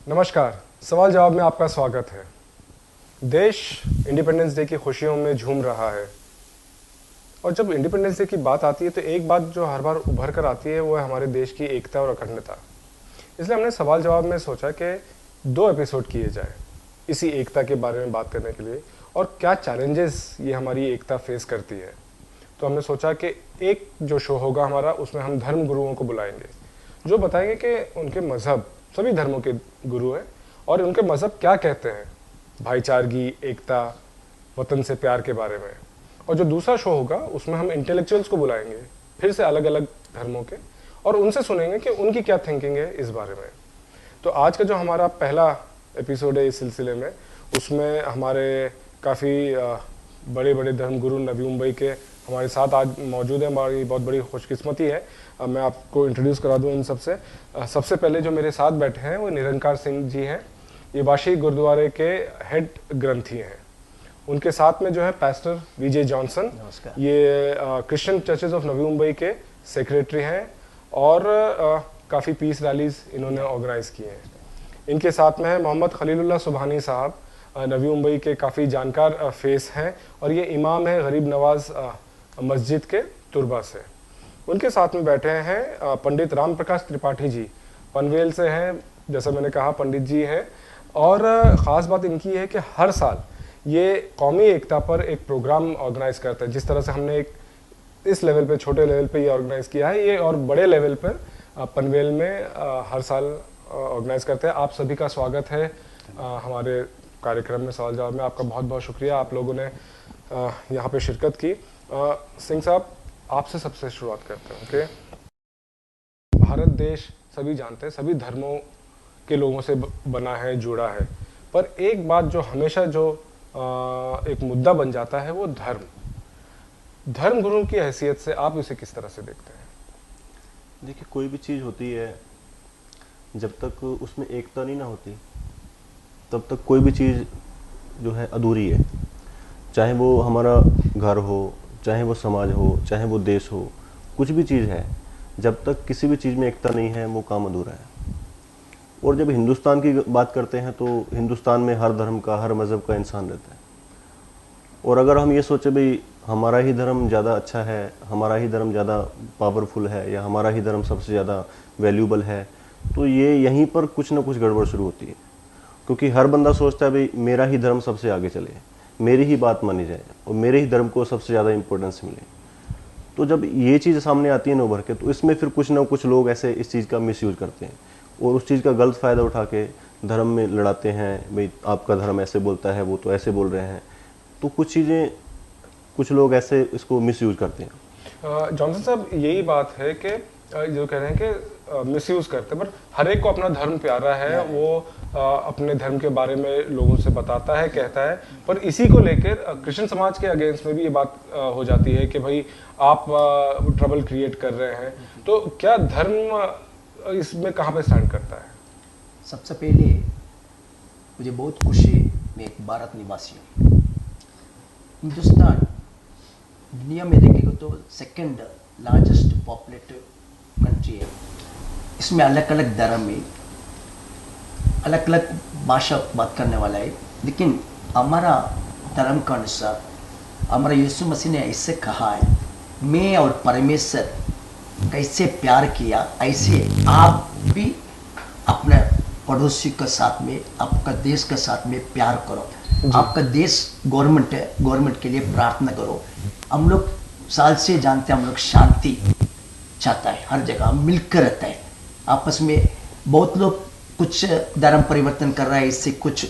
नमस्कार। सवाल जवाब में आपका स्वागत है। देश इंडिपेंडेंस डे की खुशियों में झूम रहा है और जब इंडिपेंडेंस डे की बात आती है तो एक बात जो हर बार उभर कर आती है वो है हमारे देश की एकता और अखंडता। इसलिए हमने सवाल जवाब में सोचा कि 2 एपिसोड किए जाए इसी एकता के बारे में बात करने के लिए और क्या चैलेंजेस ये हमारी एकता फेस करती है। तो हमने सोचा कि एक जो शो होगा हमारा उसमें हम धर्म गुरुओं को बुलाएंगे जो बताएंगे कि उनके मज़हब सभी धर्मों के गुरु हैं और उनके मज़हब क्या कहते हैं भाईचारगी, एकता, वतन से प्यार के बारे में। और जो दूसरा शो होगा उसमें हम इंटेलेक्चुअल्स को बुलाएंगे फिर से अलग अलग धर्मों के और उनसे सुनेंगे कि उनकी क्या थिंकिंग है इस बारे में। तो आज का जो हमारा पहला एपिसोड है इस सिलसिले में उसमें हमारे काफ़ी बड़े बड़े धर्मगुरु नवी मुंबई के हमारे साथ आज मौजूद है। हमारी बहुत बड़ी खुशकिस्मती है। मैं आपको इंट्रोड्यूस करा दूं इन सबसे। सबसे पहले जो मेरे साथ बैठे हैं वो निरंकार सिंह जी हैं। ये वाशी गुरुद्वारे के हेड ग्रंथी हैं। उनके साथ में जो है पास्टर विजय जॉनसन, ये Christian churches of Navi Mumbai के सेक्रेटरी हैं और काफ़ी पीस रैलीज इन्होंने ऑर्गेनाइज किए हैं। इनके साथ में है मोहम्मद खलीलुल्लाह सुबहानी साहब, नवी मुंबई के काफ़ी जानकार फेस हैं और ये इमाम है गरीब नवाज मस्जिद के तुरबा से। उनके साथ में बैठे हैं पंडित राम प्रकाश त्रिपाठी जी, पनवेल से हैं, जैसा मैंने कहा पंडित जी हैं। और ख़ास बात इनकी है कि हर साल ये कौमी एकता पर एक प्रोग्राम ऑर्गेनाइज करते हैं। जिस तरह से हमने एक इस लेवल पे, छोटे लेवल पे ये ऑर्गेनाइज किया है, ये और बड़े लेवल पर पनवेल में हर साल ऑर्गेनाइज करते हैं। आप सभी का स्वागत है हमारे कार्यक्रम में सवाल जवाब में। आपका बहुत बहुत शुक्रिया, आप लोगों ने यहाँ पे शिरकत की। सिंह साहब, आपसे सबसे शुरुआत करते हैं कि भारत देश सभी जानते हैं, सभी धर्मों के लोगों से बना है, जुड़ा है, पर एक बात जो हमेशा जो एक मुद्दा बन जाता है वो धर्म गुरु की हैसियत से आप इसे किस तरह से देखते हैं? देखिए, कोई भी चीज़ होती है जब तक उसमें एकता नहीं ना होती तब तक कोई भी चीज़ जो है अधूरी है। चाहे वो हमारा घर हो, चाहे वो समाज हो, चाहे वो देश हो, कुछ भी चीज़ है, जब तक किसी भी चीज़ में एकता नहीं है वो काम अधूरा है। और जब हिंदुस्तान की बात करते हैं तो हिंदुस्तान में हर धर्म का, हर मज़हब का इंसान रहता है। और अगर हम ये सोचे भाई हमारा ही धर्म ज़्यादा अच्छा है, हमारा ही धर्म ज़्यादा पावरफुल है या हमारा ही धर्म सबसे ज़्यादा वैल्यूबल है, तो ये यहीं पर कुछ ना कुछ गड़बड़ शुरू होती है। क्योंकि हर बंदा सोचता है भाई मेरा ही धर्म सबसे आगे चले, मेरी ही बात मानी जाए और मेरे ही धर्म को सबसे ज़्यादा इंपॉर्टेंस मिले। तो जब ये चीज़ सामने आती है ना उभर के, तो इसमें फिर कुछ ना कुछ लोग ऐसे इस चीज़ का मिसयूज करते हैं और उस चीज़ का गलत फ़ायदा उठा के धर्म में लड़ाते हैं। भाई आपका धर्म ऐसे बोलता है, वो तो ऐसे बोल रहे हैं। तो कुछ चीज़ें, कुछ लोग ऐसे इसको मिसयूज करते हैं। जॉनसन साहब, यही बात है कि जो कह रहे हैं कि मिसयूज करते हैं, पर हर एक को अपना धर्म प्यारा है, वो अपने धर्म के बारे में लोगों से बताता है, कहता है। पर इसी को लेकर क्रिश्चियन समाज के अगेंस्ट में भी ये बात हो जाती है कि भाई आप ट्रबल क्रिएट कर रहे हैं। तो क्या धर्म इसमें कहाँ पे स्टैंड करता है? सबसे पहले मुझे बहुत खुशी है, मैं एक भारत निवासी हूँ। हिंदुस्तान दुनिया में देखेगा तो सेकंड लार्जेस्ट पॉपुलेटेड कंट्री है। इसमें अलग अलग धर्म है, अलग अलग भाषा बात करने वाला है, लेकिन हमारा धर्म का अनुसार हमारा यीशु मसीह ने ऐसे कहा है, मैं और परमेश्वर कैसे प्यार किया ऐसे आप भी अपने पड़ोसी के साथ में, आपका देश के साथ में प्यार करो। आपका देश गवर्नमेंट है, गवर्नमेंट के लिए प्रार्थना करो। हम लोग साल से जानते हैं, हम लोग शांति चाहता है, हर जगह मिलकर रहता है आपस में। बहुत लोग कुछ धर्म परिवर्तन कर रहा है, इससे कुछ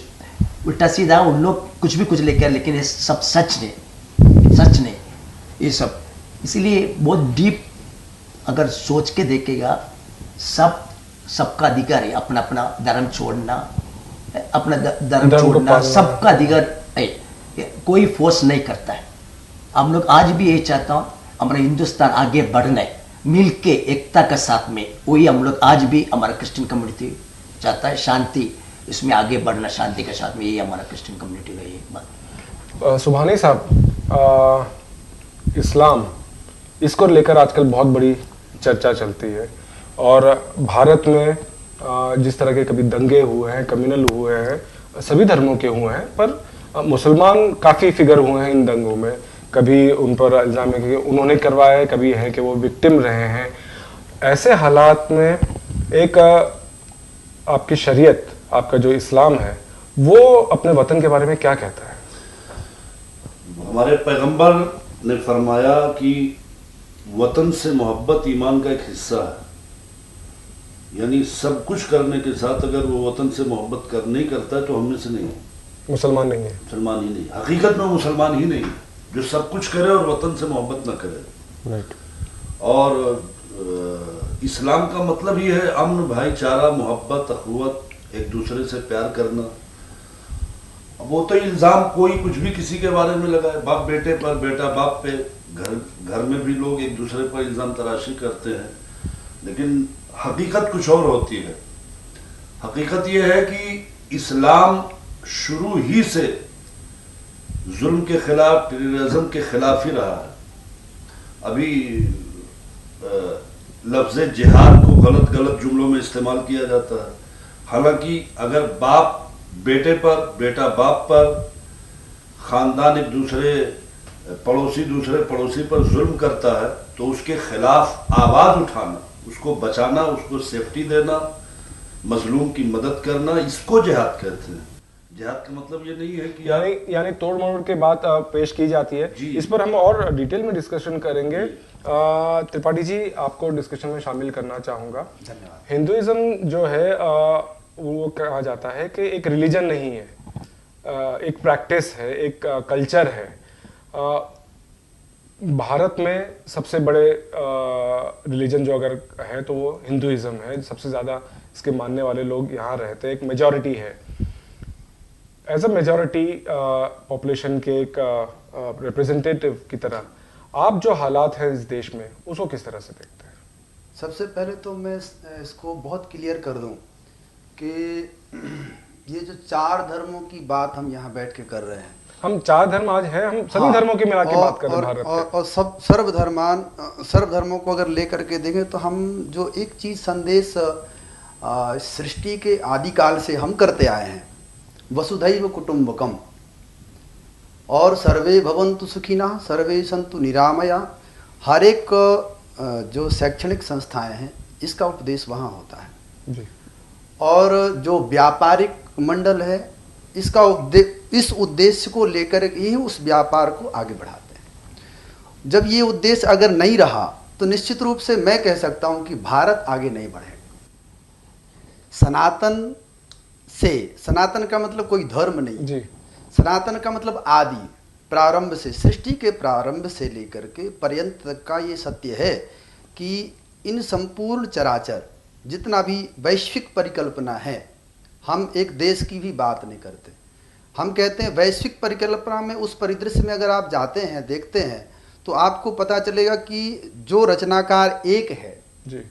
उल्टा सीधा उन लोग कुछ भी कुछ लेकर, लेकिन ये सब सच नहीं ये सब। इसीलिए बहुत डीप अगर सोच के देखेगा, सबका अधिकार है अपना अपना धर्म छोड़ना, अपना धर्म छोड़ना सबका अधिकार है, कोई फोर्स नहीं करता है। हम लोग आज भी यही चाहता हूँ, हमारा हिंदुस्तान आगे बढ़ना है मिल के एकता के साथ में। वही हम लोग आज भी हमारा क्रिश्चियन कम्युनिटी चाहता है, शांति, इसमें आगे बढ़ना शांति के साथ में, यही हमारा क्रिश्चियन कम्युनिटी का ये बात। सुबहानी साहब, इस्लाम, इसको लेकर आजकल बहुत बड़ी चर्चा चलती है और भारत में जिस तरह के कभी दंगे हुए हैं, कम्युनल हुए हैं, सभी धर्मों के हुए हैं, पर मुसलमान काफ़ी फिगर हुए हैं इन दंगों में। कभी उन पर इल्ज़ाम है कि उन्होंने करवाया है, कभी है कि वो विक्टिम रहे हैं। ऐसे हालात में एक आपकी शरीयत, आपका जो इस्लाम है, वो अपने वतन के बारे में क्या कहता है? हमारे पैगंबर ने फरमाया कि वतन से मोहब्बत ईमान का एक हिस्सा है। यानी सब कुछ करने के साथ अगर वो वतन से मोहब्बत कर नहीं करता है तो हम में से नहीं है, मुसलमान नहीं है। मुसलमान ही नहीं, हकीकत में मुसलमान ही नहीं है जो सब कुछ करे और वतन से मोहब्बत ना करे। राइट। और इस्लाम का मतलब ही है अमन, भाईचारा, मोहब्बत, अखुवत, एक दूसरे से प्यार करना। अब वो तो इल्ज़ाम कोई कुछ भी किसी के बारे में लगाए, बाप बेटे पर, बेटा बाप पे, घर में भी लोग एक दूसरे पर इल्ज़ाम तराशी करते हैं, लेकिन हकीकत कुछ और होती है। हकीकत ये है कि इस्लाम शुरू ही से जुल्म के खिलाफ, टेररिज्म के खिलाफ ही रहा है। अभी लफ्ज़ जिहाद को गलत जुमलों में इस्तेमाल किया जाता है, हालांकि अगर बाप बेटे पर, बेटा बाप पर, खानदान एक दूसरे दूसरे पड़ोसी पर जुल्म करता है तो उसके खिलाफ आवाज उठाना, उसको बचाना, उसको सेफ्टी देना, मजलूम की मदद करना, इसको जिहाद कहते हैं। जिहाद का मतलब ये नहीं है कि यानी तोड़ मरोड़ के बात पेश की जाती है। जी। इस पर हम और डिटेल में डिस्कशन करेंगे। त्रिपाठी जी, आपको डिस्कशन में शामिल करना चाहूँगा। धन्यवाद। हिंदुइज्म जो है वो कहा जाता है कि एक रिलीजन नहीं है, एक प्रैक्टिस है, एक कल्चर है। भारत में सबसे बड़े रिलीजन जो अगर है तो वो हिंदुइज्म है। सबसे ज़्यादा इसके मानने वाले लोग यहाँ रहते हैं, एक मेजॉरिटी है। एज अ मेजॉरिटी पॉपुलेशन के एक रिप्रेजेंटेटिव की तरह आप जो हालात हैं इस देश में, उसको किस तरह से देखते हैं? सबसे पहले तो मैं इसको बहुत क्लियर कर दूं कि ये जो 4 धर्मों की बात हम यहाँ बैठ के कर रहे हैं, हम 4 धर्म आज हैं, हम सभी धर्मों की मिला के बात कर रहे हैं भारत के। और सब सर्व धर्मों को अगर लेकर के देखें तो हम जो एक चीज संदेश सृष्टि के आदिकाल से हम करते आए हैं, वसुधैव कुटुंबकम, और सर्वे भवन्तु सुखिनः सर्वे सन्तु निरामया। हर एक जो शैक्षणिक संस्थाएं हैं इसका उपदेश वहाँ होता है जी। और जो व्यापारिक मंडल है इसका इस उद्देश्य को लेकर ही उस व्यापार को आगे बढ़ाते हैं। जब ये उद्देश्य अगर नहीं रहा तो निश्चित रूप से मैं कह सकता हूं कि भारत आगे नहीं बढ़ेगा। सनातन का मतलब कोई धर्म नहीं जी। सनातन का मतलब आदि, प्रारंभ से, सृष्टि के प्रारंभ से लेकर के पर्यंत तक का ये सत्य है कि इन संपूर्ण चराचर जितना भी वैश्विक परिकल्पना है, हम एक देश की भी बात नहीं करते, हम कहते हैं वैश्विक परिकल्पना में। उस परिदृश्य में अगर आप जाते हैं, देखते हैं, तो आपको पता चलेगा कि जो रचनाकार एक है जी।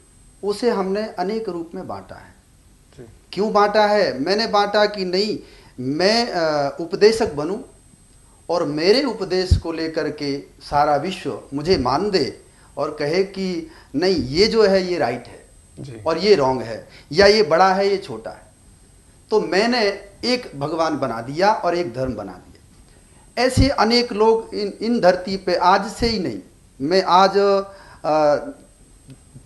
उसे हमने अनेक रूप में बांटा है। जी। क्यों बांटा है? मैंने बांटा कि नहीं मैं उपदेशक बनूं और मेरे उपदेश को लेकर के सारा विश्व मुझे मान दे और कहे कि नहीं ये जो है ये राइट है जी। और ये रॉन्ग है, या ये बड़ा है ये छोटा है। तो मैंने एक भगवान बना दिया और एक धर्म बना दिया। ऐसे अनेक लोग इन धरती पे आज से ही नहीं, मैं आज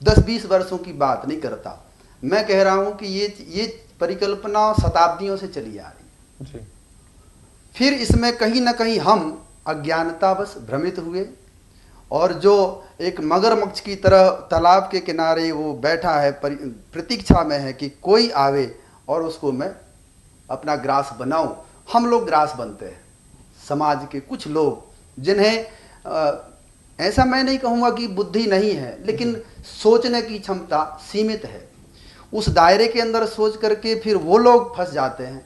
10-20 वर्षों की बात नहीं करता, मैं कह रहा हूं कि ये परिकल्पना शताब्दियों से चली आ रही जी। फिर इसमें कहीं ना कहीं हम अज्ञानतावश भ्रमित हुए और जो एक मगरमच्छ की तरह तालाब के किनारे वो बैठा है, प्रतीक्षा में है कि कोई आवे और उसको मैं अपना ग्रास बनाऊं। हम लोग ग्रास बनते हैं, समाज के कुछ लोग जिन्हें ऐसा मैं नहीं कहूँगा कि बुद्धि नहीं है, लेकिन सोचने की क्षमता सीमित है। उस दायरे के अंदर सोच करके फिर वो लोग फंस जाते हैं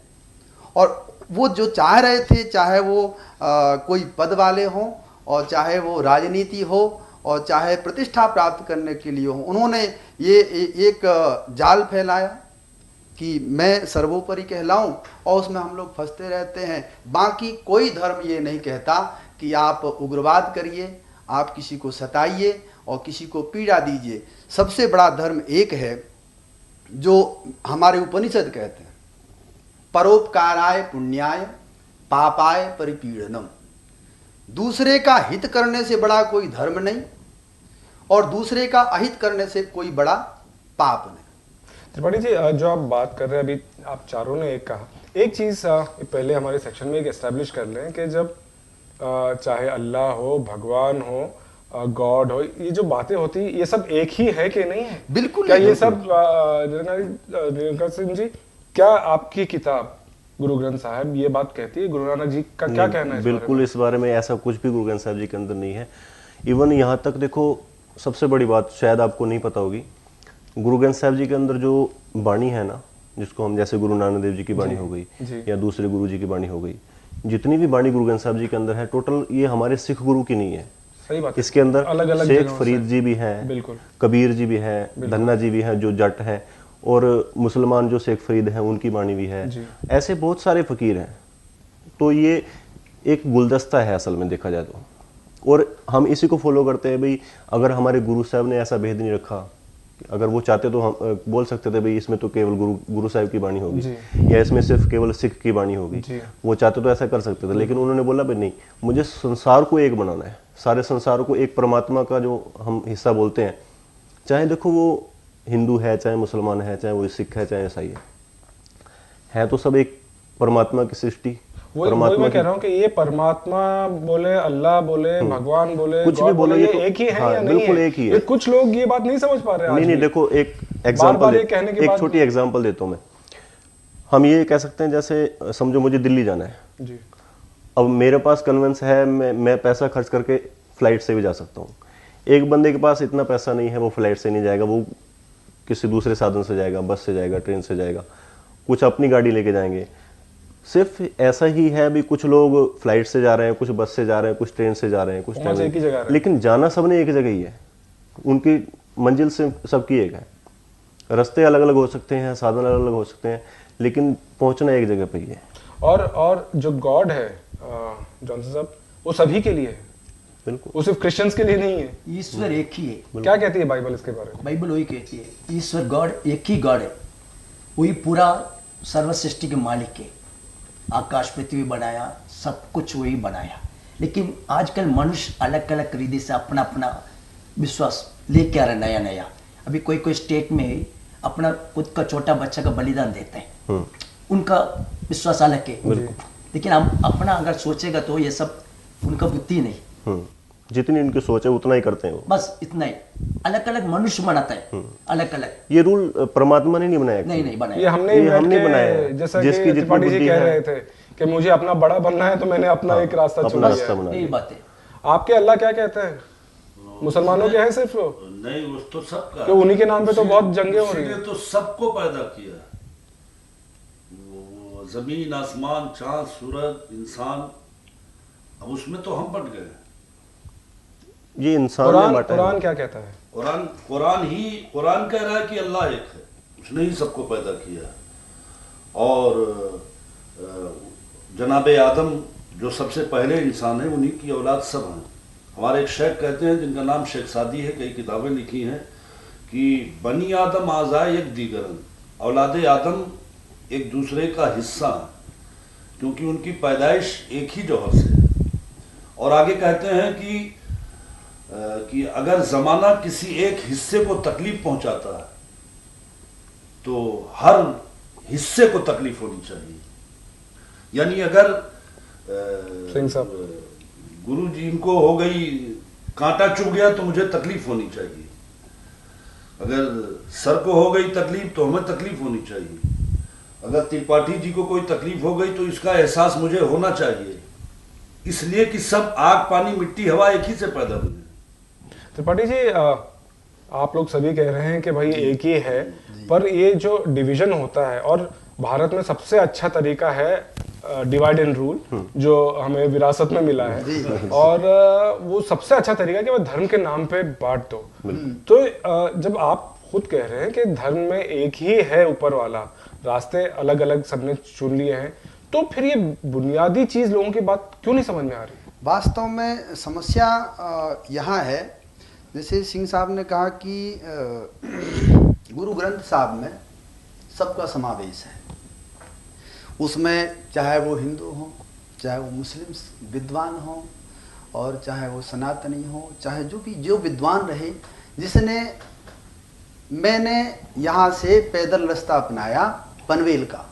और वो जो चाह रहे थे, चाहे वो कोई पद वाले हों और चाहे वो राजनीति हो और चाहे प्रतिष्ठा प्राप्त करने के लिए हो, उन्होंने ये एक जाल फैलाया कि मैं सर्वोपरि कहलाऊं और उसमें हम लोग फंसते रहते हैं। बाकी कोई धर्म ये नहीं कहता कि आप उग्रवाद करिए, आप किसी को सताइए और किसी को पीड़ा दीजिए। सबसे बड़ा धर्म एक है जो हमारे उपनिषद कहते हैं, परोपकाराय पुण्याय पापाय परिपीड़नम, दूसरे का हित करने से बड़ा कोई धर्म नहीं और दूसरे का अहित करने से कोई बड़ा पाप नहीं। त्रिपाठी जी, जो आप बात कर रहे हैं अभी, आप चारों ने एक कहा, एक चीज पहले हमारे सेक्शन में एक एस्टेब्लिश कर लें कि जब चाहे अल्लाह हो, भगवान हो, गॉड हो, ये जो बातें होती ये सब एक ही है कि नहीं है? बिल्कुल क्या नहीं, ये सब निरंकार सिंह जी, क्या आपकी किताब गुरु ग्रंथ साहिब ये बात कहती है? गुरु नानक जी का क्या कहना है इस बिल्कुल इस बारे में ऐसा कुछ भी गुरु ग्रंथ साहिब जी के अंदर नहीं है। इवन यहाँ तक देखो, सबसे बड़ी बात शायद आपको नहीं पता होगी, गुरु ग्रंथ साहिब जी के अंदर जो बाणी है ना, जिसको हम जैसे गुरु नानक देव जी की बाणी हो गई या दूसरे गुरु जी की बाणी हो गई, जितनी भी बाणी गुरु ग्रंथ साहिब जी के अंदर है, टोटल ये हमारे सिख गुरु की नहीं है। सही बात। इसके अंदर अलग-अलग शेख जगहों फरीद से। जी भी हैं, बिल्कुल। कबीर जी भी हैं, धन्ना जी भी हैं जो जट हैं, और मुसलमान जो शेख फरीद हैं उनकी बाणी भी है। ऐसे बहुत सारे फकीर हैं। तो ये एक गुलदस्ता है असल में देखा जाए तो, और हम इसी को फॉलो करते हैं। भाई अगर हमारे गुरु साहब ने ऐसा भेद नहीं रखा, अगर वो चाहते तो हम बोल सकते थे भाई इसमें तो केवल गुरु साहब की बाणी होगी या इसमें सिर्फ केवल सिख की बाणी होगी, वो चाहते तो ऐसा कर सकते थे। लेकिन उन्होंने बोला भाई नहीं, मुझे संसार को एक बनाना है, सारे संसार को एक परमात्मा का जो हम हिस्सा बोलते हैं, चाहे देखो वो हिंदू है, चाहे मुसलमान है, चाहे वो सिख है, चाहे ईसाई है तो सब एक परमात्मा की सृष्टि। वही मैं कह रहा हूँ कि ये परमात्मा बोले, अल्लाह बोले, भगवान बोले, कुछ भी गॉड बोले, बोले, ये ये तो एक ही है हाँ, या नहीं बिल्कुल है? एक ही है। ये कुछ लोग ये बात नहीं समझ पा रहे हैं आज नहीं भी। देखो, एक बार-बार एग्जांपल, ये कहने के एक बाद छोटी एग्जांपल देता हूँ मैं। हम ये कह सकते हैं, जैसे समझो मुझे दिल्ली जाना है जी, अब मेरे पास कन्वेंस है, मैं पैसा खर्च करके फ्लाइट से भी जा सकता हूँ। एक बंदे के पास इतना पैसा नहीं है, वो फ्लाइट से नहीं जाएगा, वो किसी दूसरे साधन से जाएगा, बस से जाएगा, ट्रेन से जाएगा, कुछ अपनी गाड़ी लेके जाएंगे। सिर्फ ऐसा ही है भी, कुछ लोग फ्लाइट से जा रहे हैं, कुछ बस से जा रहे हैं, कुछ ट्रेन से जा रहे हैं, कुछ पहुंच एक ही जगह है। लेकिन जाना सबने एक जगह ही है, उनकी मंजिल से सबकी एक है। रास्ते अलग अलग हो सकते हैं, साधन अलग अलग हो सकते हैं, लेकिन पहुंचना एक जगह पे ही है। और जो गॉड है जॉनसन साहब, वो सभी के लिए है, बिल्कुल, वो सिर्फ क्रिश्चियंस के लिए नहीं है। ईश्वर एक ही है। क्या कहती है बाइबल इसके बारे में? बाइबल वही कहती है, ईश्वर गॉड एक ही गॉड है, वही पूरा सर्व सृष्टि के मालिक है। आकाश पृथ्वी बनाया, सब कुछ वही बनाया। लेकिन आजकल मनुष्य अलग अलग रीति से अपना अपना विश्वास लेके आ रहा है, नया नया। अभी कोई कोई स्टेट में अपना खुद का छोटा बच्चा का बलिदान देते हैं, उनका विश्वास अलग है। लेकिन हम अपना अगर सोचेगा तो ये सब उनका बुद्धि नहीं, जितनी उनकी सोच है उतना ही करते हैं वो, बस इतना ही। अलग अलग मनुष्य बनाता है, अलग अलग। ये रूल परमात्मा ने नहीं बनाया। नहीं बनाया, ये हमने बनाया है। जैसा कि जिसकी जितनी त्रिपाठी जी बुद्धि कह है। रहे थे कि मुझे अपना बड़ा बनना है, तो मैंने अपना एक रास्ता अपना चुना रास्ता है। बना यही लिया। बात है। आपके अल्लाह क्या कहते हैं? मुसलमानों के हैं सिर्फ वो? नहीं, वो तो सबका, तो उन्हीं के नाम पे तो बहुत जंगें हो रही उसी हैं। ने तो सबको पैदा किया। वो जमीन, आसमान, चांद, सूरज, इंसान, अब उसमें तो हम बट गए। ये इंसान ने बांटा है। कुरान क्या कहता है? कुरान कह रहा है कि अल्लाह एक है, उसने ही सबको पैदा किया। और जनाबे आदम जो सबसे पहले इंसान है, उन्हीं की औलाद सब हैं। हमारे एक शेख कहते हैं, जिनका नाम शेख सादी है, कई किताबें लिखी हैं कि बनी आदम आज़ाए एक दीगरन, औलाद आदम एक दूसरे का हिस्सा है, क्योंकि उनकी पैदाइश एक ही जौहर से है। और आगे कहते हैं कि अगर जमाना किसी एक हिस्से को तकलीफ पहुंचाता है तो हर हिस्से को तकलीफ होनी चाहिए। यानी अगर सिंह साहब, गुरु जी इनको हो गई कांटा चुभ गया तो मुझे तकलीफ होनी चाहिए, अगर सर को हो गई तकलीफ तो हमें तकलीफ होनी चाहिए, अगर त्रिपाठी जी को कोई तकलीफ हो गई तो इसका एहसास मुझे होना चाहिए, इसलिए कि सब आग पानी मिट्टी हवा एक ही से पैदा हुए। त्रिपाठी जी, आप लोग सभी कह रहे हैं कि भाई एक ही है, पर ये जो डिवीजन होता है, और भारत में सबसे अच्छा तरीका है डिवाइड एंड रूल, जो हमें विरासत में मिला है, और वो सबसे अच्छा तरीका है कि वह धर्म के नाम पे बांट दो। तो जब आप खुद कह रहे हैं कि धर्म में एक ही है ऊपर वाला, रास्ते अलग अलग सबने चुन लिए हैं, तो फिर ये बुनियादी चीज लोगों की बात क्यों नहीं समझ में आ रही? वास्तव में समस्या यहाँ है, जैसे सिंह साहब ने कहा कि गुरु ग्रंथ साहब में सबका समावेश है। उसमें चाहे वो हिंदू हो, चाहे वो मुस्लिम विद्वान हो, और चाहे वो सनातनी हो, चाहे जो विद्वान रहे, जिसने, मैंने यहाँ से पैदल रास्ता अपनाया पनवेल का,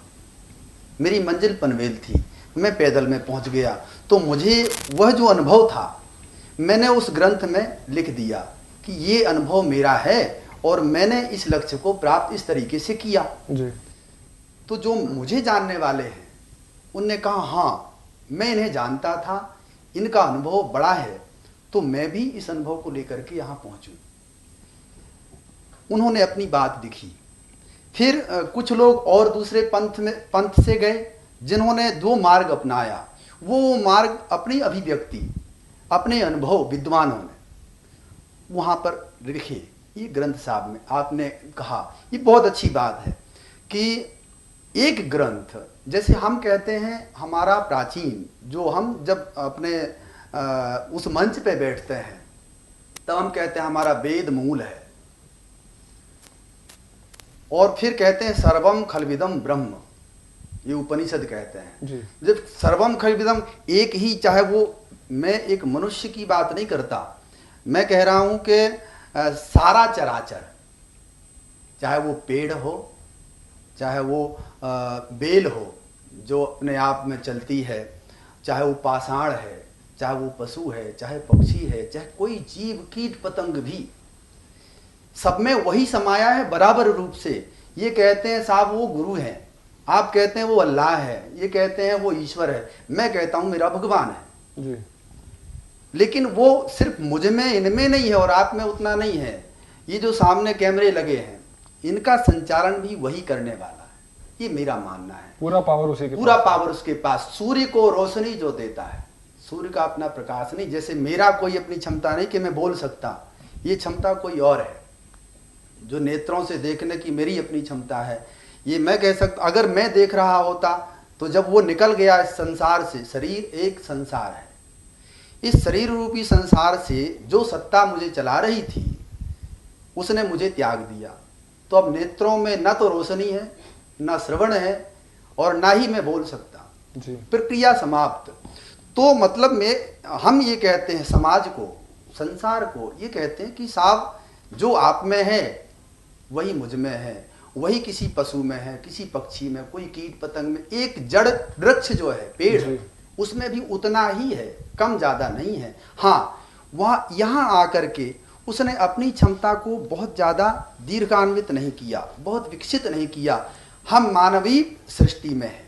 मेरी मंजिल पनवेल थी, मैं पैदल में पहुँच गया, तो मुझे वह जो अनुभव था मैंने उस ग्रंथ में लिख दिया कि ये अनुभव मेरा है और मैंने इस लक्ष्य को प्राप्त इस तरीके से किया। जी। तो जो मुझे जानने वाले हैं उनने कहा हाँ मैं इन्हें जानता था, इनका अनुभव बड़ा है, तो मैं भी इस अनुभव को लेकर के यहाँ पहुँचूँ। उन्होंने अपनी बात लिखी। फिर कुछ लोग और दूसरे पंथ से गए जिन्होंने दो मार्ग अपनाया। वो मार्ग अपनी अभिव्यक्ति, अपने अनुभव विद्वानों ने वहाँ पर लिखे। ये ग्रंथ साहब में आपने कहा, ये बहुत अच्छी बात है कि एक ग्रंथ, जैसे हम कहते हैं हमारा प्राचीन, जो हम जब अपने उस मंच पे बैठते हैं तब हम कहते हैं हमारा वेद मूल है, और फिर कहते हैं सर्वम खलविदम ब्रह्म, ये उपनिषद कहते हैं। जी। जब सर्वम खलविदम एक ही, चाहे वो, मैं एक मनुष्य की बात नहीं करता, मैं कह रहा हूं कि सारा चराचर, चाहे वो पेड़ हो, चाहे वो बेल हो जो अपने आप में चलती है, चाहे वो पाषाण है, चाहे वो पशु है, चाहे पक्षी है, चाहे कोई जीव कीट पतंग भी, सब में वही समाया है बराबर रूप से। ये कहते हैं साहब वो गुरु हैं, आप कहते हैं वो अल्लाह है, ये कहते हैं वो ईश्वर है, मैं कहता हूं मेरा भगवान है। जी। लेकिन वो सिर्फ मुझ में, इनमें नहीं है और आप में उतना नहीं है। ये जो सामने कैमरे लगे हैं इनका संचालन भी वही करने वाला है, ये मेरा मानना है। पूरा पावर उसी के पूरा पास। पावर उसके पास। सूर्य को रोशनी जो देता है, सूर्य का अपना प्रकाश नहीं, जैसे मेरा कोई अपनी क्षमता नहीं कि मैं बोल सकता, ये क्षमता कोई और है, जो नेत्रों से देखने की मेरी अपनी क्षमता है। ये मैं कह सकता, अगर मैं देख रहा होता तो जब वो निकल गया इस संसार से, शरीर एक संसार है, इस शरीर रूपी संसार से जो सत्ता मुझे चला रही थी उसने मुझे त्याग दिया, तो अब नेत्रों में न तो रोशनी है, न श्रवण है, और ना ही मैं बोल सकता। जी। प्रक्रिया समाप्त। तो मतलब में हम ये कहते हैं समाज को, संसार को, ये कहते हैं कि साहब जो आप में है वही मुझ में है, वही किसी पशु में है, किसी पक्षी में, कोई कीट पतंग में। एक जड़ वृक्ष जो है, पेड़, जी। उसमें भी उतना ही है, कम ज्यादा नहीं है। हाँ, वह यहाँ आकर के उसने अपनी क्षमता को बहुत ज्यादा दीर्घान्वित नहीं किया, बहुत विकसित नहीं किया। हम मानवीय सृष्टि में हैं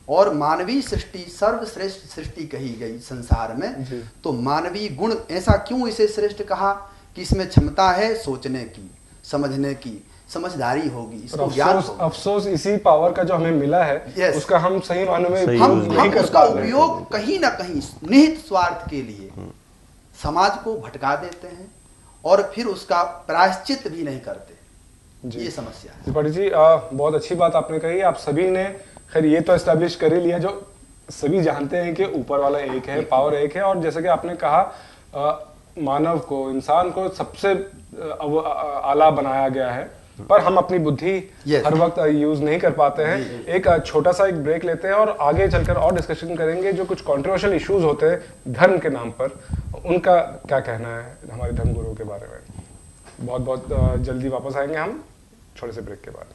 और मानवीय सृष्टि सर्वश्रेष्ठ सृष्टि कही गई संसार में। जी। तो मानवीय गुण, ऐसा क्यों इसे श्रेष्ठ कहा कि इसमें क्षमता है सोचने की, समझने की, समझदारी होगी, इसको ज्ञान होगा। अफसोस इसी पावर का जो हमें मिला है, Yes. उसका हम सही मानों में सही हम यूज नहीं कर उसका पा रहे हैं। उपयोग कहीं ना कहीं निहित स्वार्थ के लिए समाज को भटका देते हैं और फिर उसका प्रायश्चित भी नहीं करते। जी। ये समस्या है। त्रिपाठी जी, बहुत अच्छी बात आपने कही। आप सभी ने खैर ये तो एस्टेब्लिश कर ही लिया, जो सभी जानते हैं कि ऊपर वाला एक है, पावर एक है, और जैसे कि आपने कहा मानव को, इंसान को सबसे आला बनाया गया है, पर हम अपनी बुद्धि Yes. हर वक्त यूज नहीं कर पाते हैं। एक छोटा सा एक ब्रेक लेते हैं और आगे चलकर और डिस्कशन करेंगे जो कुछ कंट्रोवर्शियल इश्यूज होते हैं धर्म के नाम पर, उनका क्या कहना है हमारे धर्म गुरुओं के बारे में। बहुत बहुत जल्दी वापस आएंगे हम छोटे से ब्रेक के बाद।